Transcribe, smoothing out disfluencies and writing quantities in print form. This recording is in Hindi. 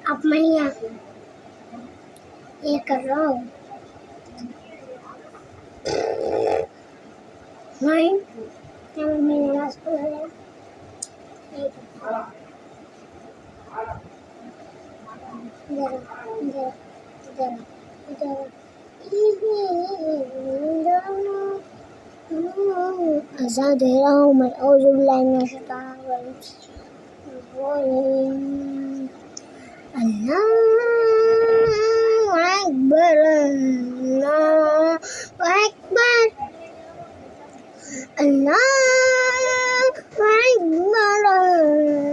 अब मैं ये कर रहा हूँ। मेरी नमाज पढ़ रहा हूँ। अज़ान दे रहा हूँ मैं। अल्लाहु अकबर, अल्लाहु अकबर, अल्लाहु अकबर।